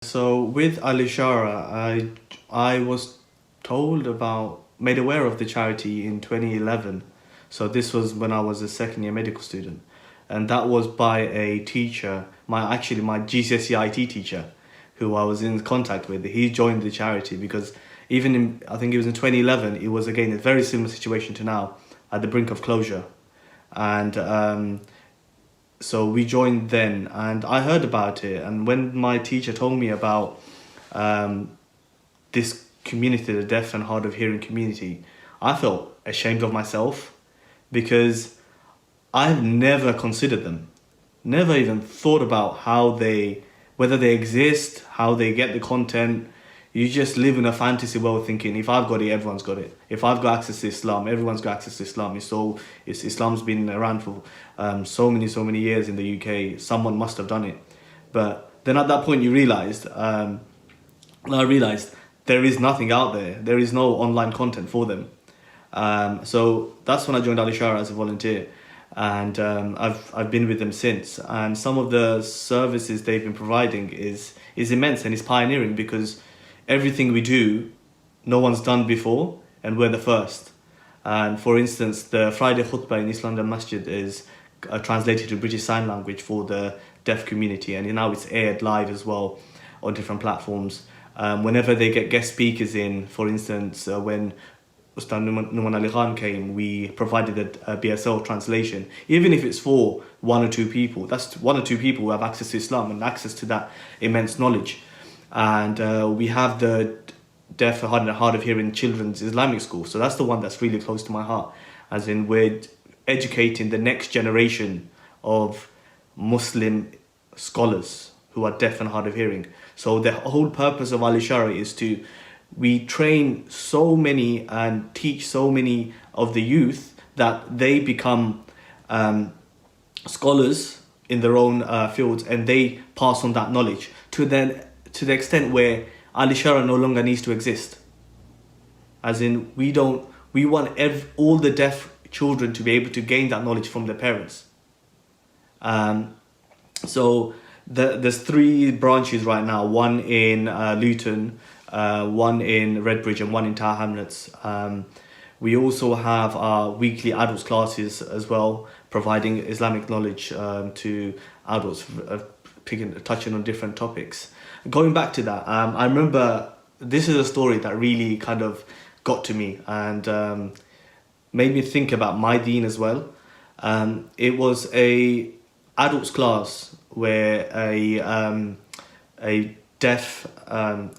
So with Ishara, I was made aware of the charity in 2011. So this was when I was a second year medical student, and that was by a teacher, my GCSE IT teacher, who I was in contact with. He joined the charity because even in, I think it was in 2011, it was again a very similar situation to now, at the brink of closure, and so we joined then, and I heard about it. And when my teacher told me about this community, the deaf and hard of hearing community, I felt ashamed of myself because I've never considered them, never even thought about whether they exist, how they get the content. You just live in a fantasy world thinking, if I've got it, everyone's got it. If I've got access to Islam, everyone's got access to Islam. Islam's been around for so many years in the UK. Someone must have done it. But then at that point I realized there is nothing out there. There is no online content for them. So that's when I joined Ishara as a volunteer. And I've been with them since. And some of the services they've been providing is immense and is pioneering, because everything we do, no one's done before, and we're the first. And for instance, the Friday khutbah in East London Masjid is translated to British Sign Language for the deaf community, and now it's aired live as well on different platforms. Whenever they get guest speakers in, for instance, when Ustad Numan Ali Khan came, we provided a BSL translation, even if it's for one or two people. That's one or two people who have access to Islam and access to that immense knowledge. And we have the deaf and hard of hearing children's Islamic school. So that's the one that's really close to my heart, as in we're educating the next generation of Muslim scholars who are deaf and hard of hearing. So the whole purpose of Ishara is we train so many and teach so many of the youth that they become scholars in their own fields, and they pass on that knowledge to the extent where Ishara no longer needs to exist. As in, we want all the deaf children to be able to gain that knowledge from their parents. So there's 3 branches right now, one in Luton, one in Redbridge, and one in Tower Hamlets. We also have our weekly adults classes as well, providing Islamic knowledge to adults, touching on different topics. Going back to that, I remember this is a story that really kind of got to me and made me think about my deen as well. It was a adults class where a deaf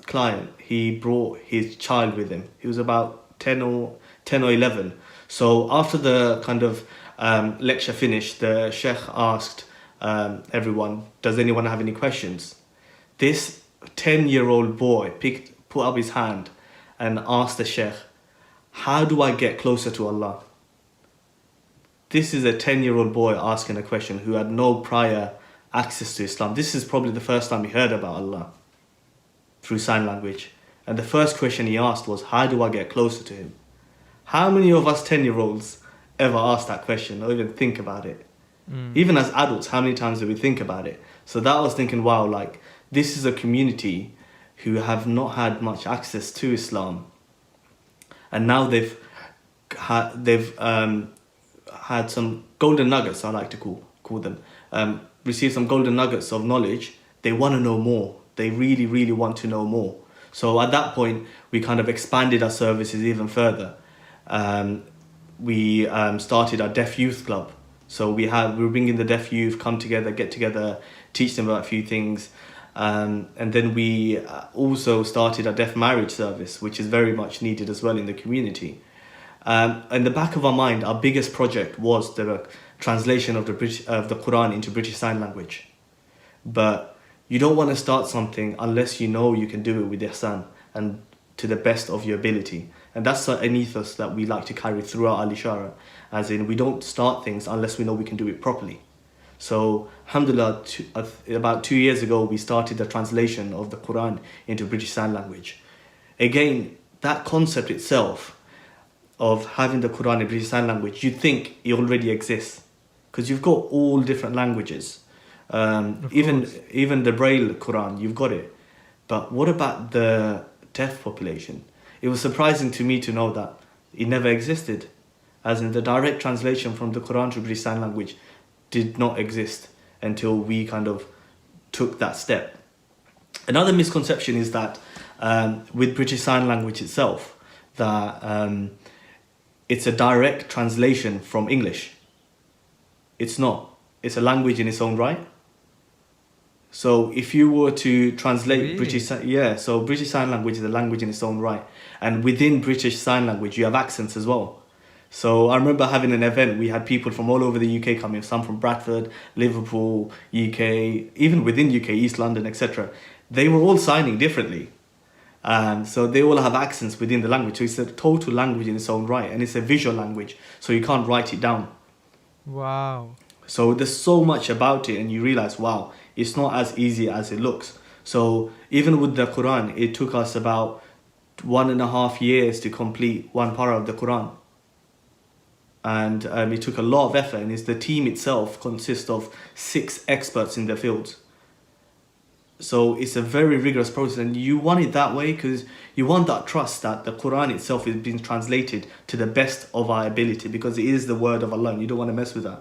client, he brought his child with him. He was about 10 or 11. So after the kind of lecture finished, the sheikh asked everyone, does anyone have any questions? This 10-year-old boy put up his hand and asked the sheikh, how do I get closer to Allah? This is a 10-year-old boy asking a question who had no prior access to Islam. This is probably the first time he heard about Allah through sign language. And the first question he asked was, how do I get closer to him? How many of us 10-year-olds ever ask that question or even think about it? Even as adults, how many times do we think about it? So that I was thinking, wow, like, this is a community who have not had much access to Islam, and now they've had some golden nuggets, I like to call them, received some golden nuggets of knowledge. They want to know more. They really, really want to know more. So at that point, we kind of expanded our services even further. We started our deaf youth club. So we were bringing the deaf youth, come together, get together, teach them about a few things. And then we also started a deaf marriage service, which is very much needed as well in the community. In the back of our mind, our biggest project was the translation of the Quran into British Sign Language. But you don't want to start something unless you know you can do it with ihsan and to the best of your ability. And that's an ethos that we like to carry throughout Ishara, as in we don't start things unless we know we can do it properly. So, alhamdulillah, about 2 years ago, we started the translation of the Quran into British Sign Language. Again, that concept itself of having the Quran in British Sign Language, you think it already exists, because you've got all different languages. Even the Braille Quran, you've got it. But what about the deaf population? It was surprising to me to know that it never existed, as in the direct translation from the Quran to British Sign Language did not exist until we kind of took that step. Another misconception is that with British Sign Language itself, that it's a direct translation from English. It's not. It's a language in its own right. So if you were to translate Really? so British Sign Language is a language in its own right. And within British Sign Language, you have accents as well. So I remember having an event, we had people from all over the UK coming, some from Bradford, Liverpool, UK, even within UK, East London, etc. They were all signing differently. So they all have accents within the language. So it's a total language in its own right. And it's a visual language, so you can't write it down. Wow. So there's so much about it, and you realize, wow, it's not as easy as it looks. So even with the Quran, it took us about 1.5 years to complete one para of the Quran. And it took a lot of effort, and the team itself consists of 6 experts in their fields. So it's a very rigorous process, and you want it that way because you want that trust that the Quran itself is being translated to the best of our ability, because it is the word of Allah and you don't want to mess with that.